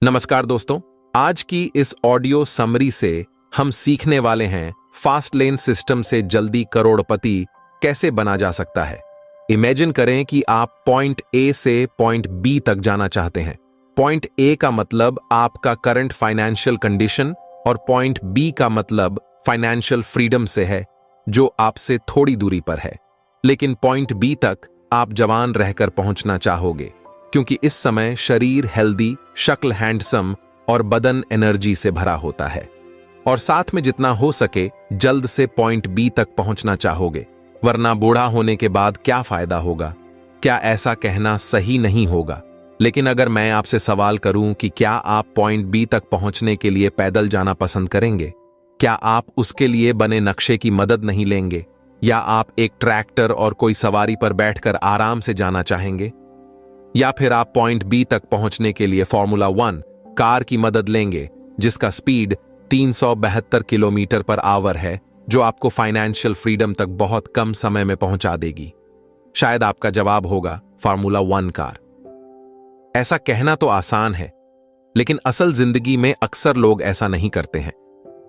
नमस्कार दोस्तों, आज की इस ऑडियो समरी से हम सीखने वाले हैं फास्ट लेन सिस्टम से जल्दी करोड़पति कैसे बना जा सकता है। इमेजिन करें कि आप पॉइंट ए से पॉइंट बी तक जाना चाहते हैं। पॉइंट ए का मतलब आपका करंट फाइनेंशियल कंडीशन और पॉइंट बी का मतलब फाइनेंशियल फ्रीडम से है, जो आपसे थोड़ी दूरी पर है। लेकिन पॉइंट बी तक आप जवान रहकर पहुंचना चाहोगे, क्योंकि इस समय शरीर हेल्दी, शक्ल हैंडसम और बदन एनर्जी से भरा होता है। और साथ में जितना हो सके जल्द से पॉइंट बी तक पहुंचना चाहोगे, वरना बूढ़ा होने के बाद क्या फायदा होगा। क्या ऐसा कहना सही नहीं होगा? लेकिन अगर मैं आपसे सवाल करूं कि क्या आप पॉइंट बी तक पहुंचने के लिए पैदल जाना पसंद करेंगे? क्या आप उसके लिए बने नक्शे की मदद नहीं लेंगे, या आप एक ट्रैक्टर और कोई सवारी पर बैठकर आराम से जाना चाहेंगे? या फिर आप पॉइंट बी तक पहुंचने के लिए फॉर्मूला 1 कार की मदद लेंगे, जिसका स्पीड 372 किलोमीटर पर आवर है, जो आपको फाइनेंशियल फ्रीडम तक बहुत कम समय में पहुंचा देगी। शायद आपका जवाब होगा फॉर्मूला 1 कार। ऐसा कहना तो आसान है, लेकिन असल जिंदगी में अक्सर लोग ऐसा नहीं करते हैं,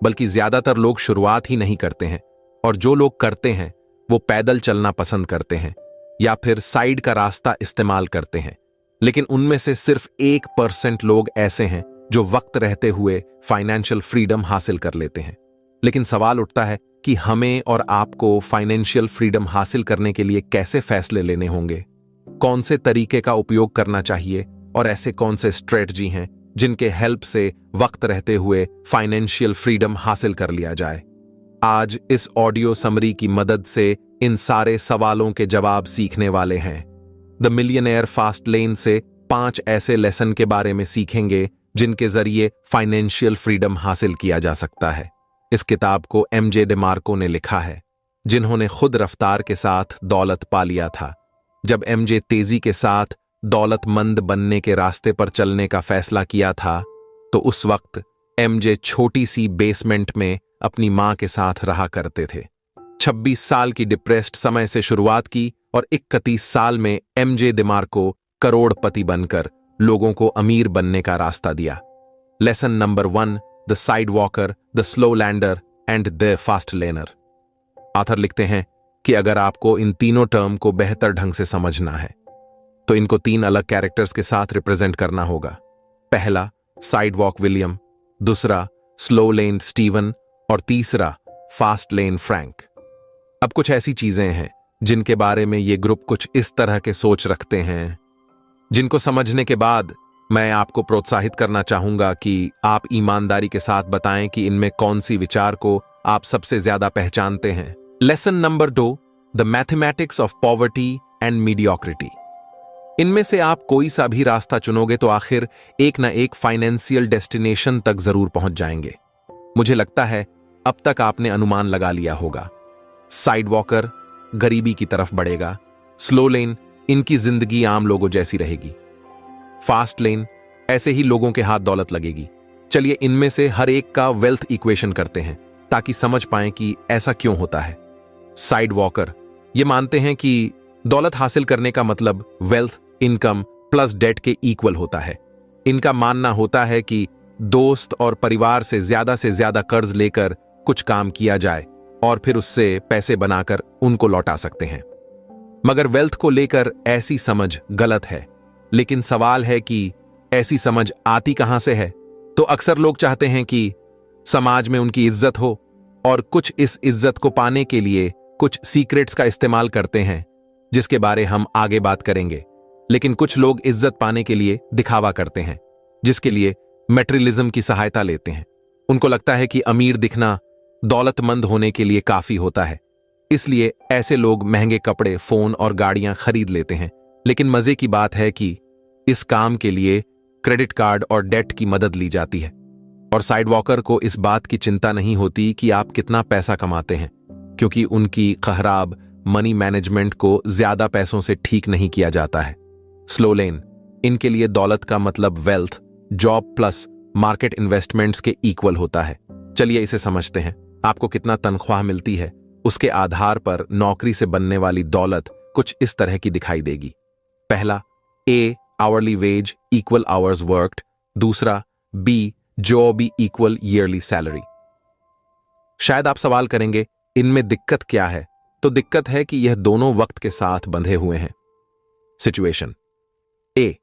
बल्कि ज्यादातर लोग शुरुआत ही नहीं करते हैं। और जो लोग करते हैं वो पैदल चलना पसंद करते हैं या फिर साइड का रास्ता इस्तेमाल करते हैं। लेकिन उनमें से सिर्फ 1% लोग ऐसे हैं जो वक्त रहते हुए फाइनेंशियल फ्रीडम हासिल कर लेते हैं। लेकिन सवाल उठता है कि हमें और आपको फाइनेंशियल फ्रीडम हासिल करने के लिए कैसे फैसले लेने होंगे, कौन से तरीके का उपयोग करना चाहिए, और ऐसे कौन से स्ट्रेटजी हैं जिनके हेल्प से वक्त रहते हुए फाइनेंशियल फ्रीडम हासिल कर लिया जाए। आज इस ऑडियो समरी की मदद से इन सारे सवालों के जवाब सीखने वाले हैं। द मिलियनेयर फास्ट लेन से 5 ऐसे लेसन के बारे में सीखेंगे जिनके जरिए फाइनेंशियल फ्रीडम हासिल किया जा सकता है। इस किताब को एमजे डिमार्को ने लिखा है, जिन्होंने खुद रफ्तार के साथ दौलत पा लिया था। जब एमजे तेजी के साथ दौलतमंद बनने के रास्ते पर चलने का फैसला किया था, तो उस वक्त एमजे छोटी सी बेसमेंट में अपनी मां के साथ रहा करते थे। 26 साल की डिप्रेस्ड समय से शुरुआत की और 31 साल में एमजे डिमार्को करोड़पति बनकर लोगों को अमीर बनने का रास्ता दिया। Lesson number 1, the side walker, the slow lander and the fast learner. Author लिखते हैं कि अगर आपको इन तीनों टर्म को बेहतर ढंग से समझना है, तो इनको 3 अलग कैरेक्टर्स के साथ रिप्रेजेंट करना होगा। पहला साइड वॉक विलियम, दूसरा स्लो लेन स्टीवन और तीसरा फास्ट लेन फ्रैंक। अब कुछ ऐसी चीजें हैं जिनके बारे में ये ग्रुप कुछ इस तरह के सोच रखते हैं, जिनको समझने के बाद मैं आपको प्रोत्साहित करना चाहूंगा कि आप ईमानदारी के साथ बताएं कि इनमें कौन सी विचार को आप सबसे ज्यादा पहचानते हैं। Lesson number 2, the mathematics of poverty and mediocrity. इनमें से आप कोई सा भी रास्ता चुनोगे तो आखिर एक ना एक फाइनेंशियल डेस्टिनेशन तक जरूर पहुंच जाएंगे। मुझे लगता है अब तक आपने अनुमान लगा लिया होगा। साइड वॉकर गरीबी की तरफ बढ़ेगा, स्लो लेन इनकी जिंदगी आम लोगों जैसी रहेगी, फास्ट लेन ऐसे ही लोगों के हाथ दौलत लगेगी। चलिए इनमें से हर एक का वेल्थ इक्वेशन करते हैं ताकि समझ पाएं कि ऐसा क्यों होता है। साइड वॉकर ये मानते हैं कि दौलत हासिल करने का मतलब वेल्थ, इनकम प्लस डेट के इक्वल होता है। इनका मानना होता है कि दोस्त और परिवार से ज्यादा कर्ज लेकर कुछ काम किया जाए और फिर उससे पैसे बनाकर उनको लौटा सकते हैं। मगर वेल्थ को लेकर ऐसी समझ गलत है। लेकिन सवाल है कि ऐसी समझ आती कहां से है? तो अक्सर लोग चाहते हैं कि समाज में उनकी इज्जत हो, और कुछ इस इज्जत को पाने के लिए कुछ सीक्रेट्स का इस्तेमाल करते हैं, जिसके बारे हम आगे बात करेंगे। लेकिन कुछ लोग इज्जत पाने के लिए दिखावा करते हैं, जिसके लिए मैटेरियलिज्म की सहायता लेते हैं। उनको लगता है कि अमीर दिखना दौलतमंद होने के लिए काफी होता है, इसलिए ऐसे लोग महंगे कपड़े, फोन और गाड़ियां खरीद लेते हैं। लेकिन मजे की बात है कि इस काम के लिए क्रेडिट कार्ड और डेट की मदद ली जाती है। और साइड वॉकर को इस बात की चिंता नहीं होती कि आप कितना पैसा कमाते हैं, क्योंकि उनकी खराब मनी मैनेजमेंट को ज्यादा पैसों से ठीक नहीं किया जाता है। स्लो लेन इनके लिए दौलत का मतलब wealth, job plus market investments के इक्वल होता है। चलिए इसे समझते हैं। आपको कितना तनख्वाह मिलती है, उसके आधार पर नौकरी से बनने वाली दौलत कुछ इस तरह की दिखाई देगी। पहला, a hourly wage equal hours worked, दूसरा b, job equal yearly salary. शायद आप सवाल करेंगे, इनमें दिक्कत क्या है? तो दिक्कत है कि यह दोनों वक्त के साथ बंधे हुए हैं। सिचुएशन ए,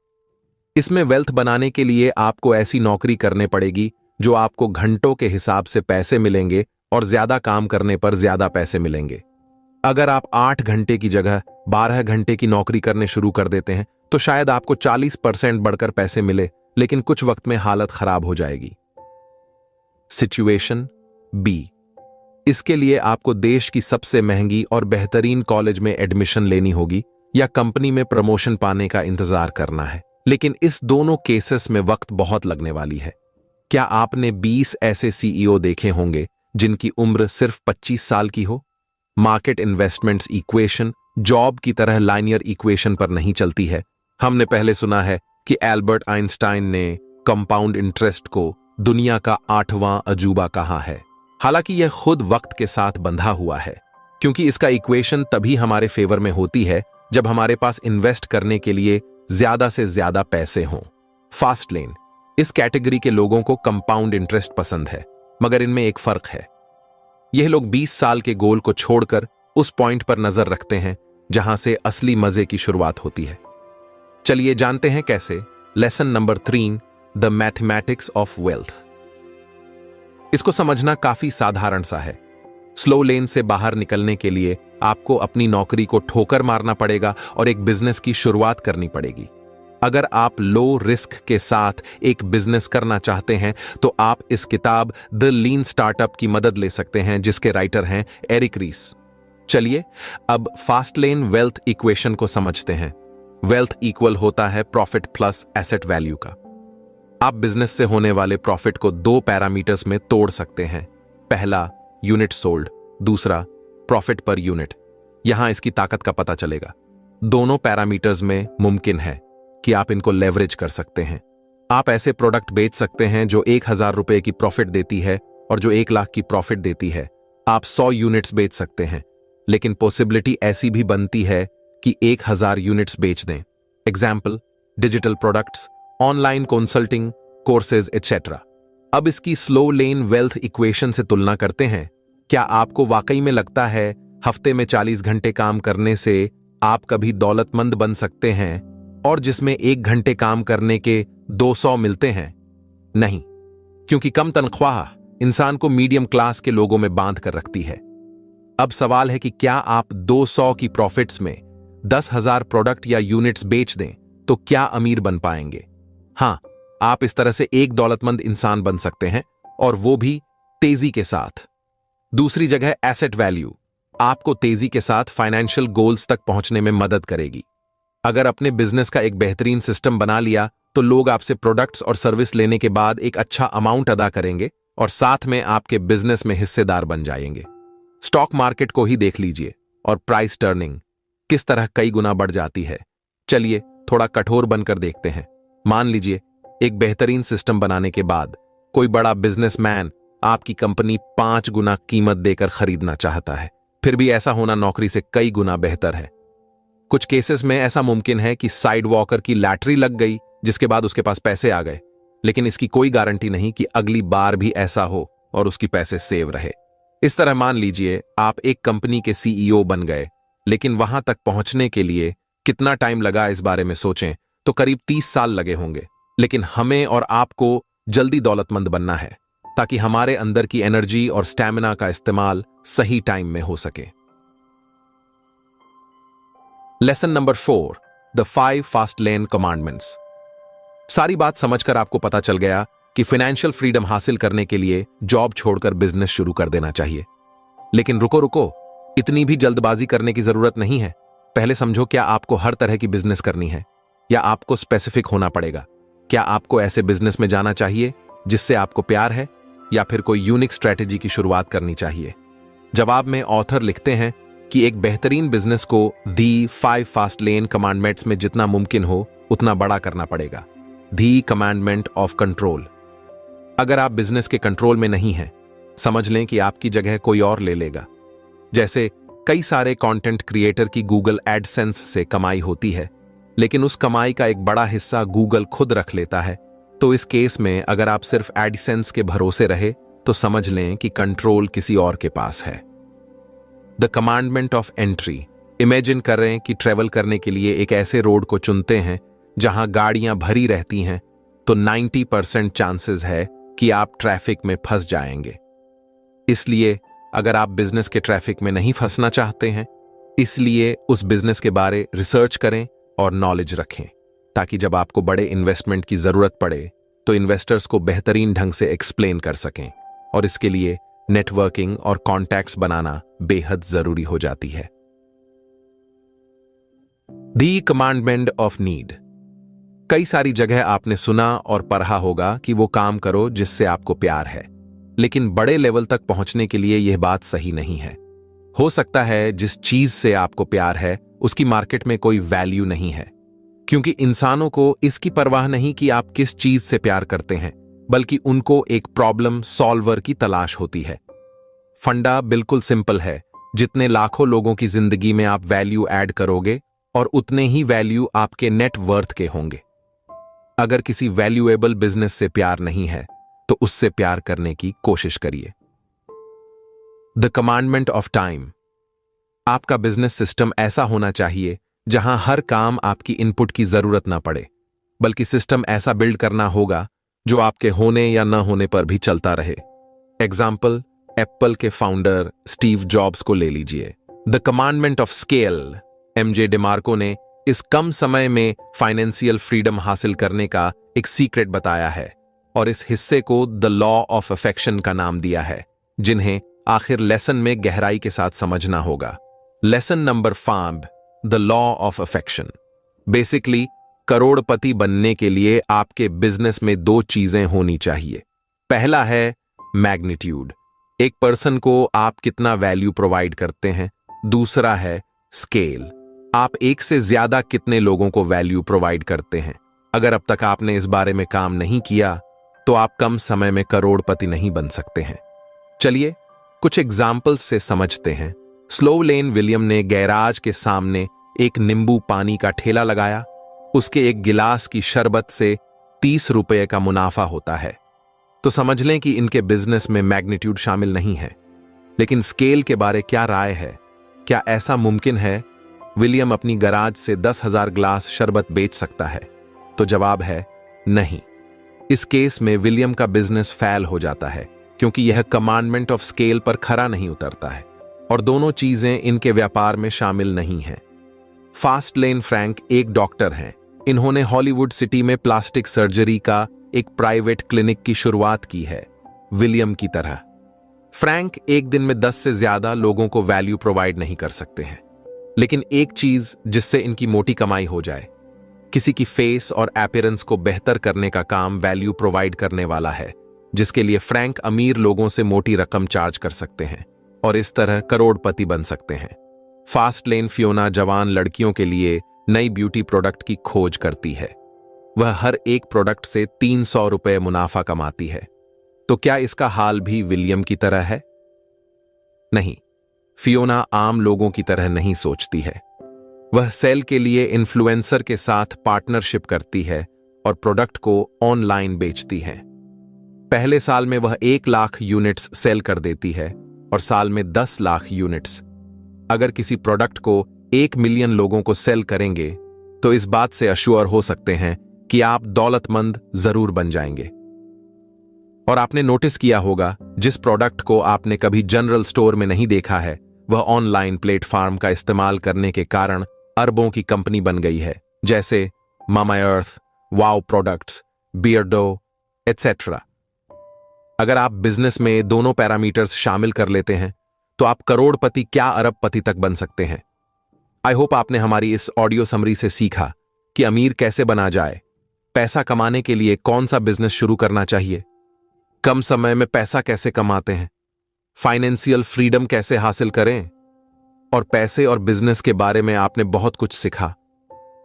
इसमें वेल्थ बनाने के लिए आपको ऐसी नौकरी करने पड़ेगी जो आपको घंटों के हिसाब से पैसे मिलेंगे और ज्यादा काम करने पर ज्यादा पैसे मिलेंगे। अगर आप 8 घंटे की जगह 12 घंटे की नौकरी करने शुरू कर देते हैं तो शायद आपको 40% बढ़कर पैसे मिले, लेकिन कुछ वक्त में हालत खराब हो जाएगी। सिचुएशन बी, इसके लिए आपको देश की सबसे महंगी और बेहतरीन कॉलेज में एडमिशन लेनी होगी या कंपनी में प्रमोशन पाने का इंतजार करना है, लेकिन इस दोनों केसेस में वक्त बहुत लगने वाली है। क्या आपने 20 ऐसे सीईओ देखे होंगे जिनकी उम्र सिर्फ 25 साल की हो? मार्केट इन्वेस्टमेंट्स इक्वेशन जॉब की तरह लाइनियर इक्वेशन पर नहीं चलती है। हमने पहले सुना है कि एल्बर्ट आइंस्टाइन ने कंपाउंड इंटरेस्ट को दुनिया का 8वां अजूबा कहा है। हालांकि यह खुद वक्त के साथ बंधा हुआ है, क्योंकि इसका इक्वेशन तभी हमारे फेवर में होती है जब हमारे पास इन्वेस्ट करने के लिए ज्यादा से ज्यादा पैसे हों। फास्ट लेन, इस कैटेगरी के लोगों को कंपाउंड इंटरेस्ट पसंद है, मगर इनमें एक फर्क है। यह लोग 20 साल के गोल को छोड़कर उस पॉइंट पर नजर रखते हैं जहां से असली मजे की शुरुआत होती है। चलिए जानते हैं कैसे। Lesson number 3, the mathematics of wealth. इसको समझना काफी साधारण सा है। स्लो लेन से बाहर निकलने के लिए आपको अपनी नौकरी को ठोकर मारना पड़ेगा और एक बिजनेस की शुरुआत करनी पड़ेगी। अगर आप लो रिस्क के साथ एक बिजनेस करना चाहते हैं तो आप इस किताब द लीन स्टार्टअप की मदद ले सकते हैं, जिसके राइटर हैं एरिक रीस। चलिए अब फास्ट लेन वेल्थ इक्वेशन को समझते हैं। वेल्थ इक्वल होता है प्रॉफिट प्लस एसेट वैल्यू का। आप बिजनेस से होने वाले प्रॉफिट को 2 पैरामीटर्स में तोड़ सकते हैं। पहला यूनिट सोल्ड, दूसरा प्रॉफिट पर यूनिट। यहां इसकी ताकत का पता चलेगा। दोनों पैरामीटर्स में मुमकिन है कि आप इनको लेवरेज कर सकते हैं। आप ऐसे प्रोडक्ट बेच सकते हैं जो 1000 रुपए की प्रॉफिट देती है और जो 1 लाख की प्रॉफिट देती है। आप 100 यूनिट्स बेच सकते हैं, लेकिन पॉसिबिलिटी ऐसी भी बनती है कि 1000 यूनिट्स बेच दें। Example, digital products, online consulting courses etcetera. अब इसकी स्लो लेन वेल्थ इक्वेशन से तुलना करते हैं। क्या आपको वाकई में लगता है हफ्ते में 40 घंटे काम करने से आप कभी दौलतमंद बन सकते हैं और जिसमें 1 घंटे काम करने के 200 मिलते हैं? नहीं, क्योंकि कम तनख्वाह इंसान को मीडियम क्लास के लोगों में बांध कर रखती है। अब सवाल है कि क्या आप 200 की प्रॉफिट्स में 10,000 प्रोडक्ट या यूनिट्स बेच दें तो क्या अमीर बन पाएंगे? हां, आप इस तरह से एक दौलतमंद इंसान बन सकते हैं, और वो भी तेजी के साथ। दूसरी जगह एसेट वैल्यू आपको तेजी के साथ फाइनेंशियल गोल्स तक पहुंचने में मदद करेगी। अगर अपने बिजनेस का एक बेहतरीन सिस्टम बना लिया तो लोग आपसे प्रोडक्ट्स और सर्विस लेने के बाद एक अच्छा अमाउंट अदा करेंगे और साथ में आपके बिजनेस में हिस्सेदार बन जाएंगे। स्टॉक मार्केट को ही देख लीजिए और प्राइस टर्निंग किस तरह कई गुना बढ़ जाती है। चलिए थोड़ा कठोर बनकर देखते हैं। मान लीजिए एक बेहतरीन सिस्टम बनाने के बाद कोई बड़ा बिजनेसमैन आपकी कंपनी 5 गुना कीमत देकर खरीदना चाहता है। फिर भी ऐसा होना नौकरी से कई गुना बेहतर है। कुछ केसेस में ऐसा मुमकिन है कि साइड वॉकर की लैटरी लग गई, जिसके बाद उसके पास पैसे आ गए, लेकिन इसकी कोई गारंटी नहीं कि अगली बार भी ऐसा हो और उसकी पैसे सेव रहे। इस तरह मान लीजिए आप एक कंपनी के सीईओ बन गए, लेकिन वहां तक पहुंचने के लिए कितना टाइम लगा इस बारे में सोचें तो करीब 30 साल लगे होंगे। लेकिन हमें और आपको जल्दी दौलतमंद बनना है ताकि हमारे अंदर की एनर्जी और स्टैमिना का इस्तेमाल सही टाइम में हो सके। Lesson number 4, the 5 fast lane commandments. सारी बात समझकर आपको पता चल गया कि फाइनेंशियल फ्रीडम हासिल करने के लिए जॉब छोड़कर बिजनेस शुरू कर देना चाहिए। लेकिन रुको रुको, इतनी भी जल्दबाजी करने की जरूरत नहीं है। पहले समझो, क्या आपको हर तरह की बिजनेस करनी है या आपको स्पेसिफिक होना पड़ेगा? क्या आपको ऐसे बिजनेस में जाना चाहिए जिससे आपको प्यार है, या फिर कोई यूनिक स्ट्रेटेजी की शुरुआत करनी चाहिए? जवाब में ऑथर लिखते हैं कि एक बेहतरीन बिजनेस को दी 5 फास्ट लेन कमांडमेंट्स में जितना मुमकिन हो उतना बड़ा करना पड़ेगा। दी कमांडमेंट ऑफ कंट्रोल। अगर आप बिजनेस के कंट्रोल में नहीं हैं, समझ लें कि आपकी जगह कोई और ले लेगा। जैसे कई सारे कंटेंट क्रिएटर की गूगल एडसेंस से कमाई होती है, लेकिन उस कमाई का एक बड़ा हिस्सा गूगल खुद रख लेता है तो इस केस में अगर आप सिर्फ एडसेंस के भरोसे रहे तो समझ लें कि कंट्रोल किसी और के पास है। The commandment of entry. Imagine कर रहे हैं कि ट्रेवल करने के लिए एक ऐसे रोड को चुनते हैं जहां गाड़ियां भरी रहती हैं, तो 90% चांसेस है कि आप ट्रैफिक में फंस जाएंगे। इसलिए अगर आप बिजनेस के ट्रैफिक में नहीं फंसना चाहते हैं, इसलिए उस बिजनेस के बारे रिसर्च करें और नॉलेज रखें, ताकि जब आपको बड़े इन्वेस्टमेंट की जरूरत पड़े तो इन्वेस्टर्स को बेहतरीन ढंग से एक्सप्लेन कर सकें। और इसके लिए नेटवर्किंग और कॉन्टैक्ट्स बनाना बेहद जरूरी हो जाती है। दी कमांडमेंट ऑफ नीड। कई सारी जगह आपने सुना और पढ़ा होगा कि वो काम करो जिससे आपको प्यार है, लेकिन बड़े लेवल तक पहुंचने के लिए यह बात सही नहीं है। हो सकता है जिस चीज से आपको प्यार है उसकी मार्केट में कोई वैल्यू नहीं है, क्योंकि इंसानों को इसकी परवाह नहीं कि आप किस चीज से प्यार करते हैं, बल्कि उनको एक प्रॉब्लम सॉल्वर की तलाश होती है। फंडा बिल्कुल सिंपल है, जितने लाखों लोगों की जिंदगी में आप वैल्यू ऐड करोगे और उतने ही वैल्यू आपके नेट वर्थ के होंगे। अगर किसी वैल्यूएबल बिजनेस से प्यार नहीं है तो उससे प्यार करने की कोशिश करिए। The commandment of time. आपका बिजनेस सिस्टम ऐसा होना चाहिए जहां हर काम आपकी इनपुट की जरूरत ना पड़े, बल्कि सिस्टम ऐसा बिल्ड करना होगा जो आपके होने या न होने पर भी चलता रहे। एग्जाम्पल, एप्पल के फाउंडर स्टीव जॉब्स को ले लीजिए। The commandment of scale. MJ DeMarco ने इस कम समय में फाइनेंशियल फ्रीडम हासिल करने का एक सीक्रेट बताया है और इस हिस्से को द लॉ ऑफ अफेक्शन का नाम दिया है, जिन्हें आखिर लेसन में गहराई के साथ समझना होगा। Lesson number 5, the law of affection. Basically करोड़पति बनने के लिए आपके बिजनेस में 2 चीजें होनी चाहिए। पहला है मैग्नीट्यूड, एक पर्सन को आप कितना वैल्यू प्रोवाइड करते हैं। दूसरा है स्केल, आप एक से ज्यादा कितने लोगों को वैल्यू प्रोवाइड करते हैं। अगर अब तक आपने इस बारे में काम नहीं किया तो आप कम समय में करोड़पति नहीं बन सकते हैं। चलिए कुछ एग्जाम्पल्स से समझते हैं। स्लो लेन विलियम ने गैराज के सामने एक नींबू पानी का ठेला लगाया। उसके एक गिलास की शरबत से 30 रुपए का मुनाफा होता है। तो समझ लें कि इनके बिजनेस में मैग्नीट्यूड शामिल नहीं है। लेकिन स्केल के बारे क्या राय है? क्या ऐसा मुमकिन है विलियम अपनी गराज से 10,000 ग्लास शरबत बेच सकता है? तो जवाब है नहीं। इस केस में विलियम का बिजनेस फेल हो जाता है, क्योंकि यह कमांडमेंट ऑफ स्केल पर खरा नहीं उतरता है और दोनों चीजें इनके व्यापार में शामिल नहीं हैं। फास्ट लेन फ्रैंक एक डॉक्टर हैं। इन्होंने हॉलीवुड सिटी में प्लास्टिक सर्जरी का एक प्राइवेट क्लिनिक की शुरुआत की है, विलियम की तरह। फ्रैंक एक दिन में 10 से ज्यादा लोगों को वैल्यू प्रोवाइड नहीं कर सकते हैं, लेकिन एक चीज जिससे इनकी मोटी कमाई हो जाए, किसी की फेस और अपीयरेंस को बेहतर करने का काम वैल्यू प्रोवाइड करने वाला है, जिसके लिए फ्रैंक अमीर लोगों से मोटी रकम चार्ज कर सकते हैं और इस तरह करोड़पति बन सकते हैं। फास्ट लेन फियोना जवान लड़कियों के लिए नई ब्यूटी प्रोडक्ट की खोज करती है। वह हर एक प्रोडक्ट से 300 रुपए मुनाफा कमाती है। तो क्या इसका हाल भी विलियम की तरह है? नहीं, फियोना आम लोगों की तरह नहीं सोचती है। वह सेल के लिए इन्फ्लुएंसर के साथ पार्टनरशिप करती है और प्रोडक्ट को ऑनलाइन बेचती है। पहले साल में वह 1 लाख यूनिट्स सेल कर देती है और साल में 10 लाख यूनिट्स। अगर किसी प्रोडक्ट को 1 मिलियन लोगों को सेल करेंगे तो इस बात से अश्योर हो सकते हैं कि आप दौलतमंद जरूर बन जाएंगे। और आपने नोटिस किया होगा, जिस प्रोडक्ट को आपने कभी जनरल स्टोर में नहीं देखा है, वह ऑनलाइन प्लेटफॉर्म का इस्तेमाल करने के कारण अरबों की कंपनी बन गई है, जैसे Mamaearth, wow products, Beardo etcetera. अगर आप बिजनेस में दोनों पैरामीटर्स शामिल कर लेते हैं तो आप करोड़पति क्या अरबपति तक बन सकते हैं। आई होप आपने हमारी इस ऑडियो समरी से सीखा कि अमीर कैसे बना जाए, पैसा कमाने के लिए कौन सा बिजनेस शुरू करना चाहिए, कम समय में पैसा कैसे कमाते हैं, फाइनेंशियल फ्रीडम कैसे हासिल करें, और पैसे और बिजनेस के बारे में आपने बहुत कुछ सीखा।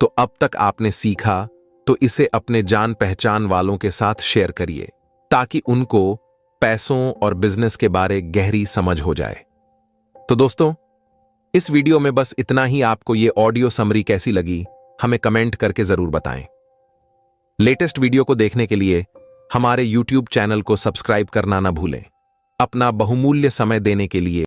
तो अब तक आपने सीखा तो इसे अपने जान पहचान वालों के साथ शेयर करिए, ताकि उनको पैसों और बिजनेस के बारे गहरी समझ हो जाए। तो दोस्तों, इस वीडियो में बस इतना ही। आपको ये ऑडियो समरी कैसी लगी हमें कमेंट करके जरूर बताएं। लेटेस्ट वीडियो को देखने के लिए हमारे YouTube चैनल को सब्सक्राइब करना ना भूलें। अपना बहुमूल्य समय देने के लिए